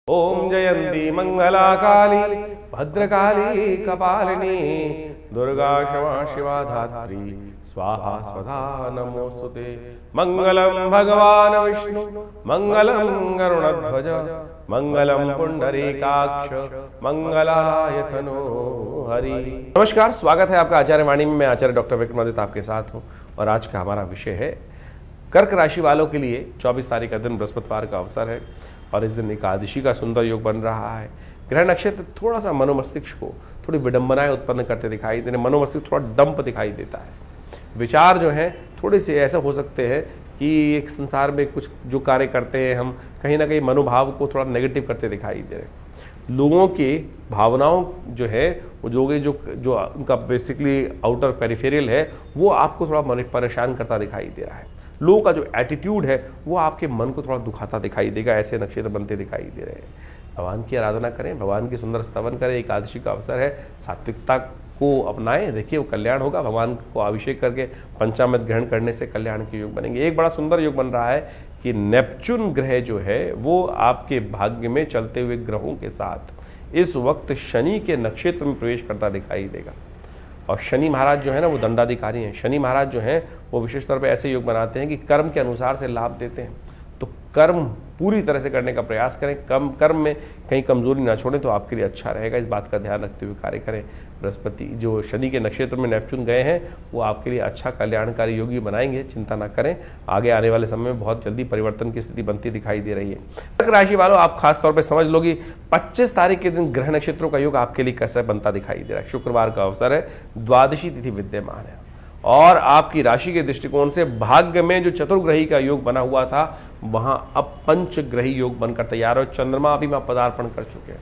ओम जयंती मंगला काली भद्रकाली कपालिनी दुर्गा क्षमा शिवा धात्री स्वाहा स्वधा नमोस्तुते। मंगलम भगवान विष्णु मंगलम गरुड़ध्वज मंगलम पुंडरीकाक्ष मंगलाय तनो हरि। नमस्कार, स्वागत है आपका आचार्य वाणी में। मैं आचार्य डॉक्टर विक्रमादित्य आपके साथ हूँ और आज का हमारा विषय है कर्क राशि वालों के लिए 24 तारीख का दिन बृहस्पतिवार का अवसर है और इस दिन एकादशी का सुंदर योग बन रहा है। ग्रह नक्षत्र थोड़ा सा मनोमस्तिष्क को थोड़ी विडंबनाएं उत्पन्न करते दिखाई दे रहे, मनोमस्तिष्क थोड़ा डंप दिखाई देता है। विचार जो हैं थोड़े से ऐसा हो सकते हैं कि एक संसार में कुछ जो कार्य करते हैं हम कहीं ना कहीं मनोभाव को थोड़ा नेगेटिव करते दिखाई दे रहे हैं। लोगों की भावनाओं जो है वो जो उनका बेसिकली आउटर पेरिफेरल है वो आपको थोड़ा परेशान करता दिखाई दे रहा है। लोगों का जो एटीट्यूड है वो आपके मन को थोड़ा दुखाता दिखाई देगा। ऐसे नक्षत्र बनते दिखाई दे रहे हैं। भगवान की आराधना करें, भगवान की सुंदर स्तवन करें। एकादशी का अवसर है, सात्विकता को अपनाएं, देखिए वो कल्याण होगा। भगवान को अभिषेक करके पंचामृत ग्रहण करने से कल्याण के योग बनेंगे। एक बड़ा सुंदर योग बन रहा है कि नेपच्यून ग्रह जो है वो आपके भाग्य में चलते हुए ग्रहों के साथ इस वक्त शनि के नक्षत्र में प्रवेश करता दिखाई देगा। और शनि महाराज जो है ना वो दंडाधिकारी हैं। शनि महाराज जो हैं वो विशेष तौर पे ऐसे योग बनाते हैं कि कर्म के अनुसार से लाभ देते हैं। तो कर्म पूरी तरह से करने का प्रयास करें, कर्म में कहीं कमजोरी ना छोड़ें तो आपके लिए अच्छा रहेगा। इस बात का ध्यान रखते हुए कार्य करें। बृहस्पति जो शनि के नक्षत्र में नेपच्यून गए हैं वो आपके लिए अच्छा कल्याणकारी योगी बनाएंगे, चिंता ना करें। आगे आने वाले समय में बहुत जल्दी परिवर्तन की स्थिति बनती दिखाई दे रही है। कर्क राशि वालों, आप खास तौर पर समझ लो कि 25 तारीख के दिन ग्रह नक्षत्रों का योग आपके लिए कैसा बनता दिखाई दे रहा है। शुक्रवार का अवसर है, द्वादशी तिथि विद्यमान है और आपकी राशि के दृष्टिकोण से भाग्य में जो चतुर्ग्रही का योग बना हुआ था वहां अब पंचग्रही योग बनकर तैयार है। चंद्रमा अभी में पदार्पण कर चुके हैं।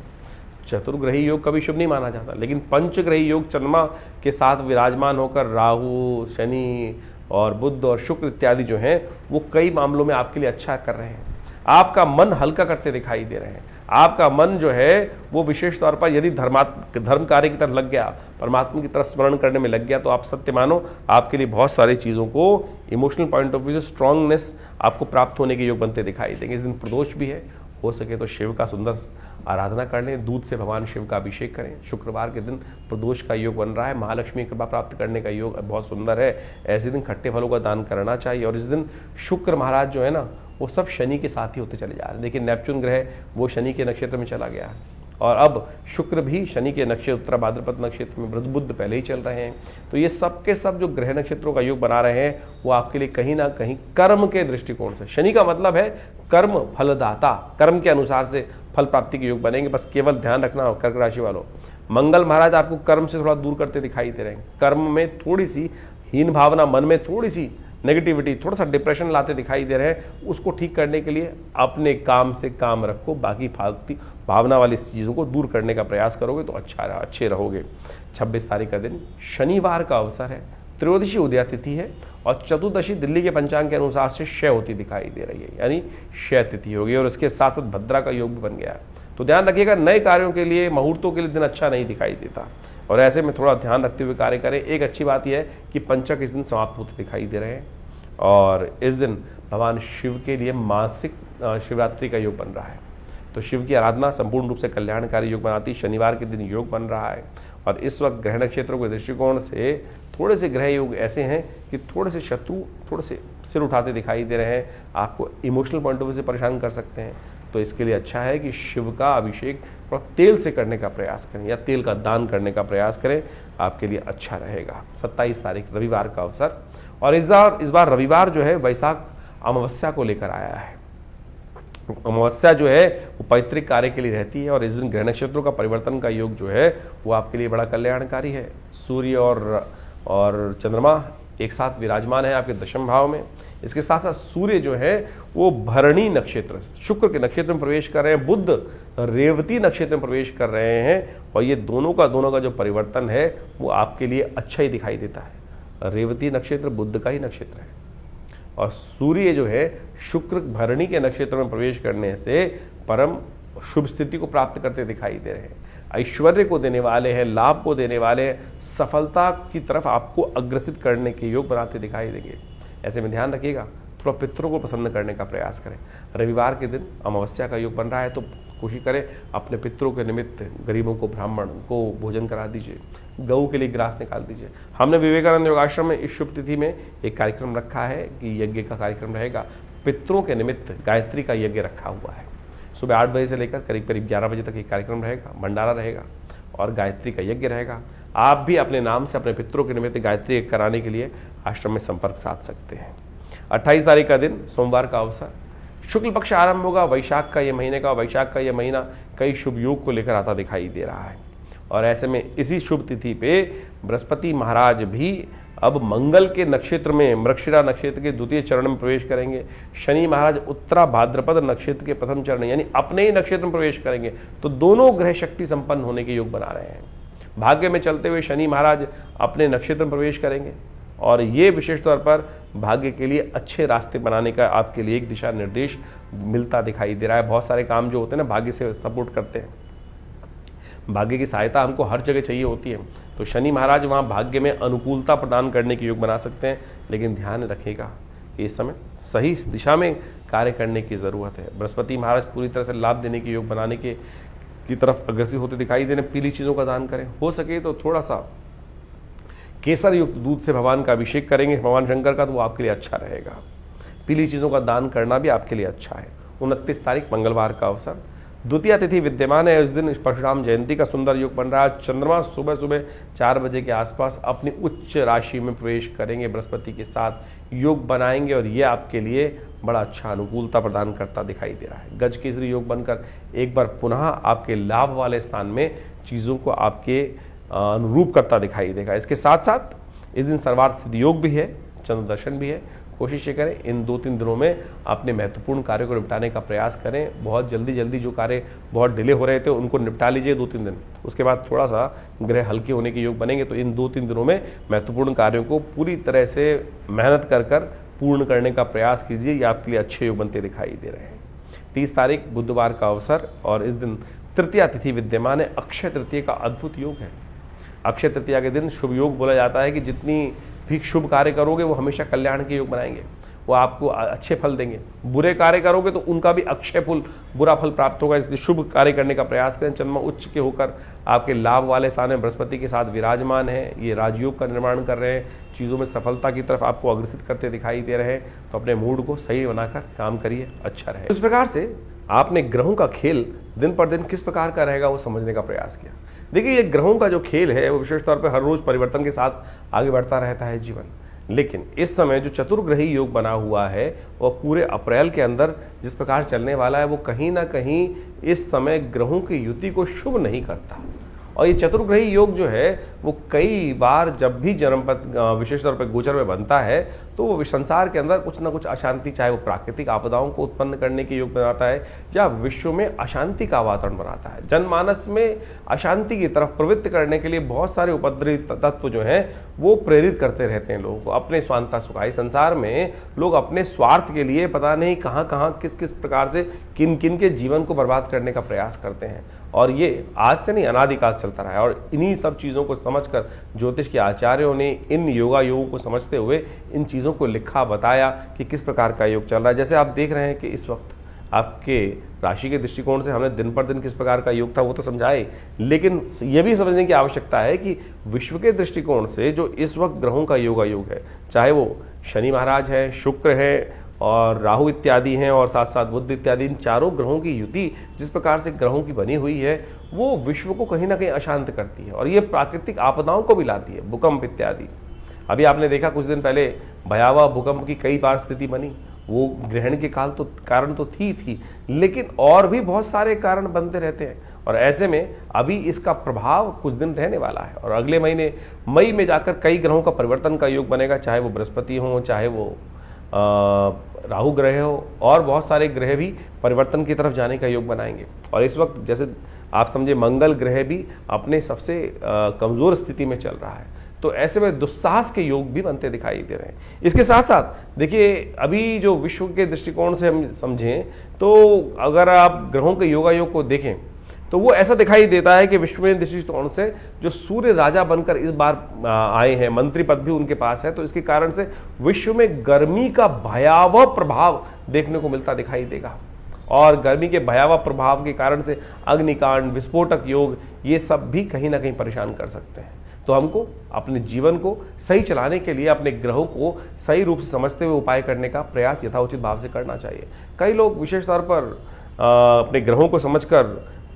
चतुर्ग्रही योग कभी शुभ नहीं माना जाता, लेकिन पंचग्रही योग चंद्रमा के साथ विराजमान होकर राहु, शनि और बुध और शुक्र इत्यादि जो हैं वो कई मामलों में आपके लिए अच्छा कर रहे हैं। आपका मन हल्का करते दिखाई दे रहे हैं। आपका मन जो है वो विशेष तौर पर यदि धर्म कार्य की तरफ लग गया, परमात्मा की तरफ स्मरण करने में लग गया तो आप सत्य मानो आपके लिए बहुत सारी चीज़ों को इमोशनल पॉइंट ऑफ व्यू से स्ट्रांगनेस आपको प्राप्त होने के योग बनते दिखाई देंगे। इस दिन प्रदोष भी है, हो सके तो शिव का सुंदर आराधना कर लें, दूध से भगवान शिव का अभिषेक करें। शुक्रवार के दिन प्रदोष का योग बन रहा है, महालक्ष्मी की कृपा प्राप्त करने का योग बहुत सुंदर है। ऐसे दिन खट्टे फलों का दान करना चाहिए। और इस दिन शुक्र महाराज जो है ना वो सब शनि के साथ ही होते चले जा रहे हैं। देखिए नेपच्यून ग्रह वो शनि के नक्षत्र में चला गया है और अब शुक्र भी शनि के नक्षत्र उत्तरा भाद्रपद नक्षत्र में, बुध पहले ही चल रहे हैं। तो ये सब के सब जो ग्रह नक्षत्रों का योग बना रहे हैं वो आपके लिए कहीं ना कहीं कर्म के दृष्टिकोण से, शनि का मतलब है कर्म फलदाता, कर्म के अनुसार से फल प्राप्ति के योग बनेंगे। बस केवल ध्यान रखना हो कर्क राशि वालों, मंगल महाराज आपको कर्म से थोड़ा दूर करते दिखाई दे रहे हैं। कर्म में थोड़ी सी हीन भावना, मन में थोड़ी सी नेगेटिविटी, थोड़ा सा डिप्रेशन लाते दिखाई दे रहे हैं। उसको ठीक करने के लिए अपने काम से काम रखो, बाकी फालतू भावना वाली चीज़ों को दूर करने का प्रयास करोगे तो अच्छे रहोगे। 26 तारीख का दिन शनिवार का अवसर है, त्रयोदशी उदया तिथि है और चतुर्दशी दिल्ली के पंचांग के अनुसार से क्षय होती दिखाई दे रही है, यानी क्षय तिथि होगी और इसके साथ साथ भद्रा का योग भी बन गया है। तो ध्यान रखिएगा, नए कार्यों के लिए, मुहूर्तों के लिए दिन अच्छा नहीं दिखाई देता और ऐसे में थोड़ा ध्यान रखते हुए कार्य करें। एक अच्छी बात यह है कि पंचक इस दिन समाप्त होते दिखाई दे रहे हैं और इस दिन भगवान शिव के लिए मासिक शिवरात्रि का योग बन रहा है। तो शिव की आराधना संपूर्ण रूप से कल्याणकारी योग बनाती। शनिवार के दिन योग बन रहा है और इस वक्त ग्रह नक्षत्रों के दृष्टिकोण से थोड़े से ग्रह योग ऐसे हैं कि थोड़े से शत्रु थोड़े से सिर उठाते दिखाई दे रहे हैं, आपको इमोशनल पॉइंट ऑफ व्यू से परेशान कर सकते हैं। तो इसके लिए अच्छा है कि शिव का अभिषेक थोड़ा तेल से करने का प्रयास करें या तेल का दान करने का प्रयास करें, आपके लिए अच्छा रहेगा। 27 तारीख रविवार का अवसर और इस बार रविवार जो है वैशाख अमावस्या को लेकर आया है। अमावस्या जो है वो पैतृक कार्य के लिए रहती है और इस दिन ग्रह नक्षत्रों का परिवर्तन का योग जो है वो आपके लिए बड़ा कल्याणकारी है। सूर्य और चंद्रमा एक साथ विराजमान है आपके दशम भाव में। इसके साथ साथ सूर्य जो है वो भरणी नक्षत्र, शुक्र के नक्षत्र में प्रवेश कर रहे हैं, बुध रेवती नक्षत्र में प्रवेश कर रहे हैं और ये दोनों का जो परिवर्तन है वो आपके लिए अच्छा ही दिखाई देता है। रेवती नक्षत्र बुध का ही नक्षत्र है और सूर्य जो है शुक्र भरणी के नक्षत्र में प्रवेश करने से परम शुभ स्थिति को प्राप्त करते दिखाई दे रहे हैं। ऐश्वर्य को देने वाले हैं, लाभ को देने वाले हैं, सफलता की तरफ आपको अग्रसित करने के योग बनाते दिखाई देंगे। ऐसे में ध्यान रखिएगा, थोड़ा पितरों को प्रसन्न करने का प्रयास करें। रविवार के दिन अमावस्या का योग बन रहा है तो कोशिश करें अपने पितरों के निमित्त गरीबों को, ब्राह्मण को भोजन करा दीजिए, गऊ के लिए ग्रास निकाल दीजिए। हमने विवेकानंद योगाश्रम में इस शुभ तिथि में एक कार्यक्रम रखा है कि यज्ञ का कार्यक्रम रहेगा, पितरों के निमित्त गायत्री का यज्ञ रखा हुआ है। सुबह 8 बजे से लेकर करीब करीब 11 बजे तक ये कार्यक्रम रहेगा, भंडारा रहेगा और गायत्री का यज्ञ रहेगा। आप भी अपने नाम से अपने पितरों के निमित्त गायत्री यज्ञ कराने के लिए आश्रम में संपर्क साध सकते हैं। 28 तारीख का दिन सोमवार का अवसर, शुक्ल पक्ष आरंभ होगा। वैशाख का ये महीना कई शुभ योग को लेकर आता दिखाई दे रहा है और ऐसे में इसी शुभ तिथि पे बृहस्पति महाराज भी अब मंगल के नक्षत्र में, मृगशिरा नक्षत्र के द्वितीय चरण में प्रवेश करेंगे। शनि महाराज उत्तरा भाद्रपद नक्षत्र के प्रथम चरण यानी अपने ही नक्षत्र में प्रवेश करेंगे। तो दोनों ग्रह शक्ति संपन्न होने के योग बना रहे हैं। भाग्य में चलते हुए शनि महाराज अपने नक्षत्र में प्रवेश करेंगे और ये विशेष तौर पर भाग्य के लिए अच्छे रास्ते बनाने का आपके लिए एक दिशा निर्देश मिलता दिखाई दे रहा है। बहुत सारे काम जो होते हैं ना, भाग्य से सपोर्ट करते हैं, भाग्य की सहायता हमको हर जगह चाहिए होती है। तो शनि महाराज वहाँ भाग्य में अनुकूलता प्रदान करने के योग बना सकते हैं, लेकिन ध्यान रखिएगा कि इस समय सही दिशा में कार्य करने की ज़रूरत है। बृहस्पति महाराज पूरी तरह से लाभ देने के योग बनाने की तरफ अग्रसर होते दिखाई दे रहे हैं। पीली चीज़ों का दान करें, हो सके तो थोड़ा सा केसर युक्त दूध से भगवान का अभिषेक करेंगे भगवान शंकर का, तो वो आपके लिए अच्छा रहेगा। पीली चीज़ों का दान करना भी आपके लिए अच्छा है। 29 तारीख मंगलवार का अवसर, द्वितीय तिथि विद्यमान है। इस दिन परशुराम जयंती का सुंदर योग बन रहा है। चंद्रमा सुबह सुबह 4 बजे के आसपास अपनी उच्च राशि में प्रवेश करेंगे, बृहस्पति के साथ योग बनाएंगे और ये आपके लिए बड़ा अच्छा अनुकूलता प्रदान करता दिखाई दे रहा है। गज केसरी योग बनकर एक बार पुनः आपके लाभ वाले स्थान में चीज़ों को आपके अनुरूप करता दिखाई देगा। इसके साथ साथ इस दिन सर्वार्थ सिद्धि योग भी है, चंद्र दर्शन भी है। कोशिश ये करें इन 2-3 दिनों में अपने महत्वपूर्ण कार्यों को निपटाने का प्रयास करें। बहुत जल्दी जो कार्य बहुत डिले हो रहे थे उनको निपटा लीजिए 2-3 दिन, उसके बाद थोड़ा सा ग्रह हल्के होने के योग बनेंगे। तो इन 2-3 दिनों में महत्वपूर्ण कार्यों को पूरी तरह से मेहनत कर पूर्ण करने का प्रयास कीजिए, ये आपके लिए अच्छे योग बनते दिखाई दे रहे हैं। 30 तारीख बुधवार का अवसर और इस दिन तृतीया तिथि विद्यमान है। अक्षय तृतीया का अद्भुत योग है। अक्षय तृतीया के दिन शुभ योग बोला जाता है कि जितनी भी शुभ कार्य करोगे वो हमेशा कल्याण के योग बनाएंगे, वो आपको अच्छे फल देंगे। बुरे कार्य करोगे तो उनका भी अक्षय फल, बुरा फल प्राप्त होगा। इसलिए शुभ कार्य करने का प्रयास करें। चंद्रमा उच्च के होकर आपके लाभ वाले स्थान में बृहस्पति के साथ विराजमान है, ये राजयोग का निर्माण कर रहे हैं, चीज़ों में सफलता की तरफ आपको अग्रसित करते दिखाई दे रहे हैं। तो अपने मूड को सही बनाकर काम करिए, अच्छा रहे। इस प्रकार से आपने ग्रहों का खेल दिन पर दिन किस प्रकार का रहेगा वो समझने का प्रयास किया। देखिए, ये ग्रहों का जो खेल है वो विशेष तौर पर हर रोज परिवर्तन के साथ आगे बढ़ता रहता है जीवन। लेकिन इस समय जो चतुर्ग्रही योग बना हुआ है वो पूरे अप्रैल के अंदर जिस प्रकार चलने वाला है वो कहीं ना कहीं इस समय ग्रहों की युति को शुभ नहीं करता। और ये चतुर्ग्रही योग जो है वो कई बार जब भी जन्मपथ विशेष तौर पर गोचर में बनता है तो वो संसार के अंदर कुछ ना कुछ अशांति, चाहे वो प्राकृतिक आपदाओं को उत्पन्न करने के योग बनाता है या विश्व में अशांति का वातावरण बनाता है। जनमानस में अशांति की तरफ प्रवृत्त करने के लिए बहुत सारे उपद्रवी तत्व जो हैं वो प्रेरित करते रहते हैं लोगों को अपने स्वांता सुखाई। संसार में लोग अपने स्वार्थ के लिए पता नहीं कहाँ कहाँ किस किस प्रकार से किन किन के जीवन को बर्बाद करने का प्रयास करते हैं और ये आज से नहीं अनादिकाल चलता रहा है। और इन्हीं सब चीज़ों को समझकर ज्योतिष के आचार्यों ने इन योगों को समझते हुए इन चीज़ों को लिखा, बताया कि किस प्रकार का योग चल रहा है। जैसे आप देख रहे हैं कि इस वक्त आपके राशि के दृष्टिकोण से हमने दिन पर दिन किस प्रकार का योग था वो तो समझाए, लेकिन ये भी समझने की आवश्यकता है कि विश्व के दृष्टिकोण से जो इस वक्त ग्रहों का योग है, चाहे वो शनि महाराज है, शुक्र है और राहु इत्यादि हैं और साथ साथ बुध इत्यादि, इन चारों ग्रहों की युति जिस प्रकार से ग्रहों की बनी हुई है वो विश्व को कहीं ना कहीं अशांत करती है और ये प्राकृतिक आपदाओं को भी लाती है, भूकंप इत्यादि। अभी आपने देखा कुछ दिन पहले भयावह भूकंप की कई बार स्थिति बनी, वो ग्रहण के कारण तो थी, लेकिन और भी बहुत सारे कारण बनते रहते हैं और ऐसे में अभी इसका प्रभाव कुछ दिन रहने वाला है और अगले महीने मई में जाकर कई ग्रहों का परिवर्तन का योग बनेगा, चाहे वो बृहस्पति हो, चाहे वो राहु ग्रह हो और बहुत सारे ग्रह भी परिवर्तन की तरफ जाने का योग बनाएंगे। और इस वक्त जैसे आप समझे मंगल ग्रह भी अपने सबसे कमज़ोर स्थिति में चल रहा है, तो ऐसे में दुस्साहस के योग भी बनते दिखाई दे रहे हैं। इसके साथ साथ देखिए, अभी जो विश्व के दृष्टिकोण से हम समझें तो अगर आप ग्रहों के योग को देखें तो वो ऐसा दिखाई देता है कि विश्व में दृष्टिकोण से जो सूर्य राजा बनकर इस बार आए हैं, मंत्री पद भी उनके पास है, तो इसके कारण से विश्व में गर्मी का भयावह प्रभाव देखने को मिलता दिखाई देगा। और गर्मी के भयावह प्रभाव के कारण से अग्निकांड, विस्फोटक योग, ये सब भी कहीं ना कहीं परेशान कर सकते हैं। तो हमको अपने जीवन को सही चलाने के लिए अपने ग्रहों को सही रूप से समझते हुए उपाय करने का प्रयास यथाउचित भाव से करना चाहिए। कई लोग विशेष तौर पर अपने ग्रहों को समझकर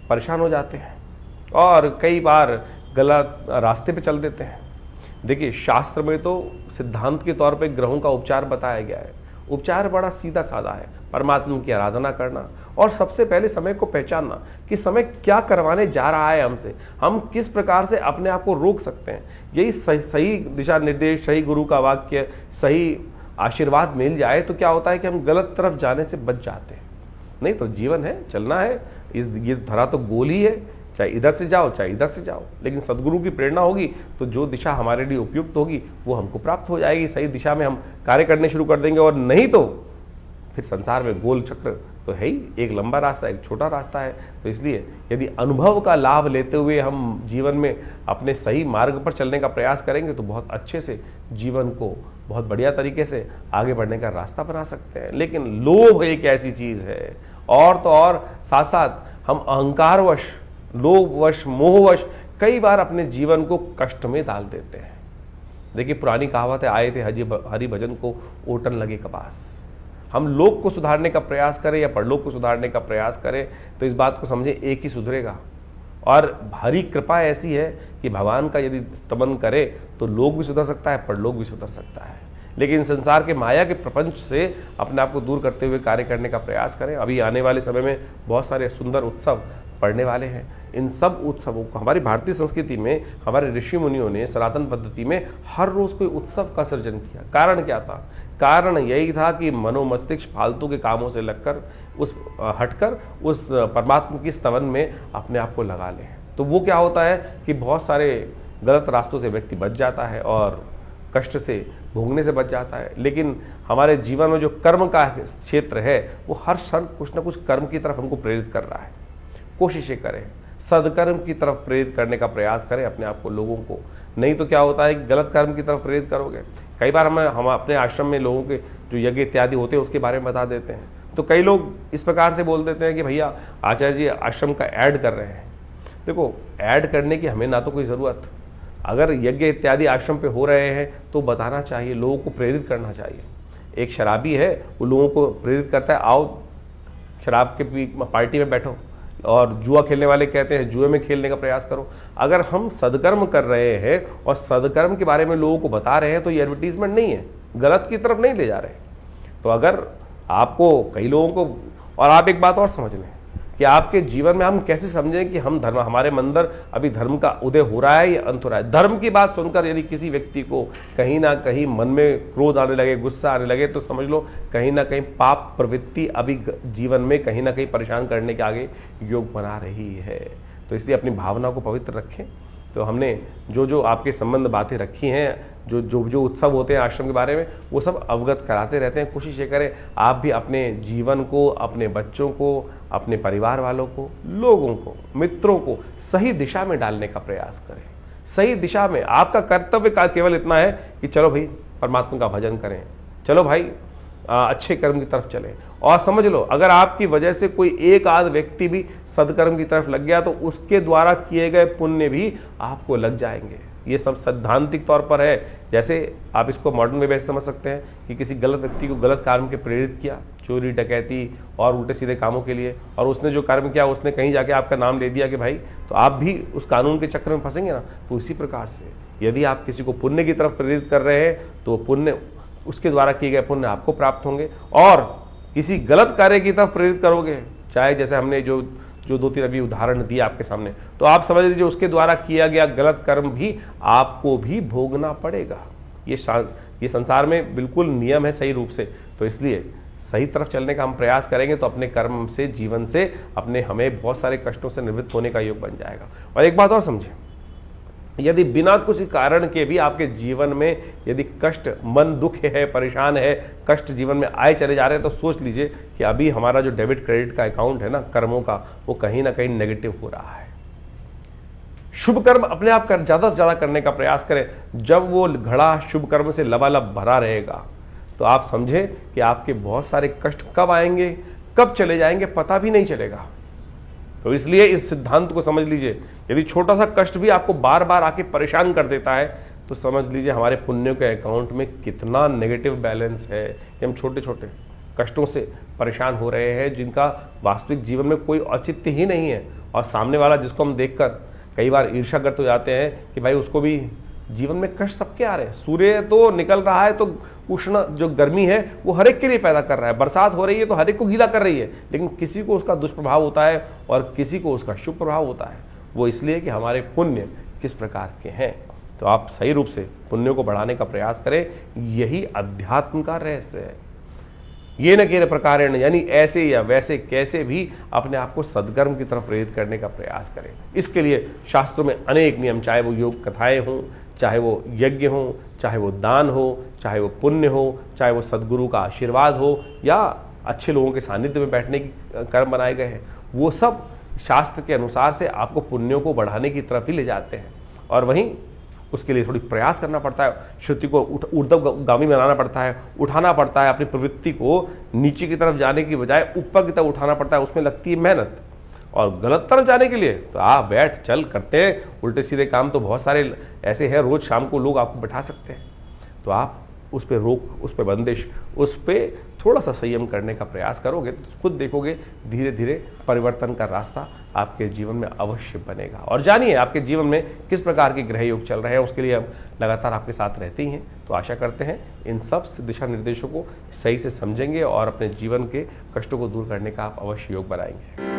परेशान हो जाते हैं और कई बार गलत रास्ते पे चल देते हैं। देखिए, शास्त्र में तो सिद्धांत के तौर पे ग्रहों का उपचार बताया गया है। उपचार बड़ा सीधा साधा है, परमात्मा की आराधना करना और सबसे पहले समय को पहचानना कि समय क्या करवाने जा रहा है हमसे, हम किस प्रकार से अपने आप को रोक सकते हैं। यही सही दिशा निर्देश, सही गुरु का वाक्य, सही आशीर्वाद मिल जाए तो क्या होता है कि हम गलत तरफ जाने से बच जाते हैं। नहीं तो जीवन है, चलना है, ये धरा तो गोल ही है, चाहे इधर से जाओ चाहे इधर से जाओ, लेकिन सदगुरु की प्रेरणा होगी तो जो दिशा हमारे लिए उपयुक्त होगी वो हमको प्राप्त हो जाएगी। सही दिशा में हम कार्य करने शुरू कर देंगे, और नहीं तो फिर संसार में गोल चक्र तो है ही, एक लंबा रास्ता एक छोटा रास्ता है। तो इसलिए यदि अनुभव का लाभ लेते हुए हम जीवन में अपने सही मार्ग पर चलने का प्रयास करेंगे तो बहुत अच्छे से जीवन को बहुत बढ़िया तरीके से आगे बढ़ने का रास्ता बना सकते हैं। लेकिन लोभ एक ऐसी चीज है, और तो और साथ साथ हम अहंकारवश, लोभवश, मोहवश कई बार अपने जीवन को कष्ट में डाल देते हैं। देखिए, पुरानी कहावत है, आए थे हरि भजन को ओटन लगे कपास। हम लोक को सुधारने का प्रयास करें या परलोक को सुधारने का प्रयास करें तो इस बात को समझे, एक ही सुधरेगा। और हरि कृपा ऐसी है कि भगवान का यदि स्तमन करे तो लोक भी सुधर सकता है, परलोक भी सुधर सकता है। लेकिन संसार के माया के प्रपंच से अपने आप को दूर करते हुए कार्य करने का प्रयास करें। अभी आने वाले समय में बहुत सारे सुंदर उत्सव पड़ने वाले हैं। इन सब उत्सवों को हमारी भारतीय संस्कृति में हमारे ऋषि मुनियों ने सनातन पद्धति में हर रोज कोई उत्सव का सृजन किया। कारण क्या था? कारण यही था कि मनोमस्तिष्क फालतू के कामों से लगकर हटकर उस परमात्मा की स्तवन में अपने आप को लगा ले। तो वो क्या होता है कि बहुत सारे गलत रास्तों से व्यक्ति बच जाता है और कष्ट से भोगने से बच जाता है। लेकिन हमारे जीवन में जो कर्म का क्षेत्र है वो हर क्षण कुछ न कुछ कर्म की तरफ हमको प्रेरित कर रहा है। कोशिशें करें, सदकर्म की तरफ प्रेरित करने का प्रयास करें अपने आप को, लोगों को। नहीं तो क्या होता है कि गलत कर्म की तरफ प्रेरित करोगे। कई बार हम अपने आश्रम में लोगों के जो यज्ञ इत्यादि होते हैं उसके बारे में बता देते हैं, तो कई लोग इस प्रकार से बोल देते हैं कि भैया आचार्य जी आश्रम का ऐड कर रहे हैं। देखो, ऐड करने की हमें ना तो कोई ज़रूरत, अगर यज्ञ इत्यादि आश्रम पे हो रहे हैं तो बताना चाहिए, लोगों को प्रेरित करना चाहिए। एक शराबी है, वो लोगों को प्रेरित करता है, आओ शराब के पार्टी में बैठो, और जुआ खेलने वाले कहते हैं जुए में खेलने का प्रयास करो। अगर हम सदकर्म कर रहे हैं और सदकर्म के बारे में लोगों को बता रहे हैं तो ये एडवर्टीजमेंट नहीं है, गलत की तरफ नहीं ले जा रहे। तो अगर आपको कई लोगों को, और आप एक बात और समझ लें कि आपके जीवन में हम कैसे समझें कि हम धर्म, हमारे अंदर अभी धर्म का उदय हो रहा है या अंत हो रहा है। धर्म की बात सुनकर यदि किसी व्यक्ति को कहीं ना कहीं मन में क्रोध आने लगे, गुस्सा आने लगे, तो समझ लो कहीं ना कहीं पाप प्रवृत्ति अभी जीवन में कहीं ना कहीं परेशान करने के आगे योग बना रही है। तो इसलिए अपनी भावना को पवित्र रखें। तो हमने जो जो आपके संबंध बातें रखी हैं, जो उत्सव होते हैं आश्रम के बारे में, वो सब अवगत कराते रहते हैं। कोशिश ये करें आप भी अपने जीवन को, अपने बच्चों को, अपने परिवार वालों को, लोगों को, मित्रों को सही दिशा में डालने का प्रयास करें। सही दिशा में आपका कर्तव्य का केवल इतना है कि चलो भाई परमात्मा का भजन करें, चलो भाई अच्छे कर्म की तरफ चलें। और समझ लो, अगर आपकी वजह से कोई एक आध व्यक्ति भी सदकर्म की तरफ लग गया तो उसके द्वारा किए गए पुण्य भी आपको लग जाएंगे। ये सब सैद्धांतिक तौर पर है। जैसे आप इसको मॉडर्न वे में समझ सकते हैं कि किसी गलत व्यक्ति को गलत काम के प्रेरित किया, चोरी डकैती और उल्टे सीधे कामों के लिए, और उसने जो कर्म किया उसने कहीं जाके आपका नाम ले दिया कि भाई, तो आप भी उस कानून के चक्र में फंसेंगे ना। तो इसी प्रकार से यदि आप किसी को पुण्य की तरफ प्रेरित कर रहे हैं तो पुण्य, उसके द्वारा किए गए पुण्य आपको प्राप्त होंगे। और किसी गलत कार्य की तरफ प्रेरित करोगे, चाहे जैसे हमने जो दो तीन अभी उदाहरण दिए आपके सामने, तो आप समझ लीजिए उसके द्वारा किया गया गलत कर्म भी आपको भी भोगना पड़ेगा। ये संसार में बिल्कुल नियम है सही रूप से। तो इसलिए सही तरफ चलने का हम प्रयास करेंगे तो अपने कर्म से, जीवन से हमें बहुत सारे कष्टों से निवृत्त होने का योग बन जाएगा। और एक बात और समझें, यदि बिना कुछ कारण के भी आपके जीवन में यदि कष्ट, मन दुख है, परेशान है, कष्ट जीवन में आए चले जा रहे हैं, तो सोच लीजिए कि अभी हमारा जो डेबिट क्रेडिट का अकाउंट है ना कर्मों का, वो कहीं ना कहीं नेगेटिव हो रहा है। शुभ कर्म अपने आप ज्यादा से ज्यादा करने का प्रयास करें। जब वो घड़ा शुभ कर्म से लबालब भरा रहेगा तो आप समझे कि आपके बहुत सारे कष्ट कब आएंगे, कब चले जाएंगे पता भी नहीं चलेगा। तो इसलिए इस सिद्धांत को समझ लीजिए, यदि छोटा सा कष्ट भी आपको बार बार आके परेशान कर देता है तो समझ लीजिए हमारे पुण्यों के अकाउंट में कितना नेगेटिव बैलेंस है कि हम छोटे छोटे कष्टों से परेशान हो रहे हैं जिनका वास्तविक जीवन में कोई औचित्य ही नहीं है। और सामने वाला जिसको हम देखकर कई बार ईर्ष्याग्रस्त हो जाते हैं कि भाई उसको भी जीवन में कष्ट सबके आ रहे हैं। सूर्य तो निकल रहा है तो उष्ण जो गर्मी है वो हर एक के लिए पैदा कर रहा है, बरसात हो रही है तो हर एक को गीला कर रही है, लेकिन किसी को उसका दुष्प्रभाव होता है और किसी को उसका शुभ प्रभाव होता है। वो इसलिए कि हमारे पुण्य किस प्रकार के हैं। तो आप सही रूप से पुण्यों को बढ़ाने का प्रयास करें, यही अध्यात्म का रहस्य है। ये न किसी प्रकार यानी ऐसे या वैसे कैसे भी अपने आप को सद्कर्म की तरफ प्रेरित करने का प्रयास करें। इसके लिए शास्त्रों में अनेक नियम, चाहे वो योग कथाएं हों, चाहे वो यज्ञ हो, चाहे वो दान हो, चाहे वो पुण्य हो, चाहे वो सद्गुरु का आशीर्वाद हो या अच्छे लोगों के सानिध्य में बैठने की कर्म बनाए गए हैं, वो सब शास्त्र के अनुसार से आपको पुण्यों को बढ़ाने की तरफ ही ले जाते हैं। और वहीं उसके लिए थोड़ी प्रयास करना पड़ता है, श्रुति को ऊर्ध्वगामी बनाना पड़ता है, उठाना पड़ता है, अपनी प्रवृत्ति को नीचे की तरफ जाने की बजाय ऊपर की तरफ उठाना पड़ता है। उसमें लगती है मेहनत। और गलत तरफ जाने के लिए तो आप बैठ चल करते हैं, उल्टे सीधे काम तो बहुत सारे ऐसे हैं, रोज शाम को लोग आपको बैठा सकते हैं। तो आप उस पर रोक, उस पर बंदिश, उस पर थोड़ा सा संयम करने का प्रयास करोगे तो खुद देखोगे धीरे धीरे परिवर्तन का रास्ता आपके जीवन में अवश्य बनेगा। और जानिए आपके जीवन में किस प्रकार के ग्रह योग चल रहे हैं, उसके लिए हम लगातार आपके साथ रहते ही हैं। तो आशा करते हैं इन सब दिशा निर्देशों को सही से समझेंगे और अपने जीवन के कष्टों को दूर करने का आप अवश्य योग बनाएंगे।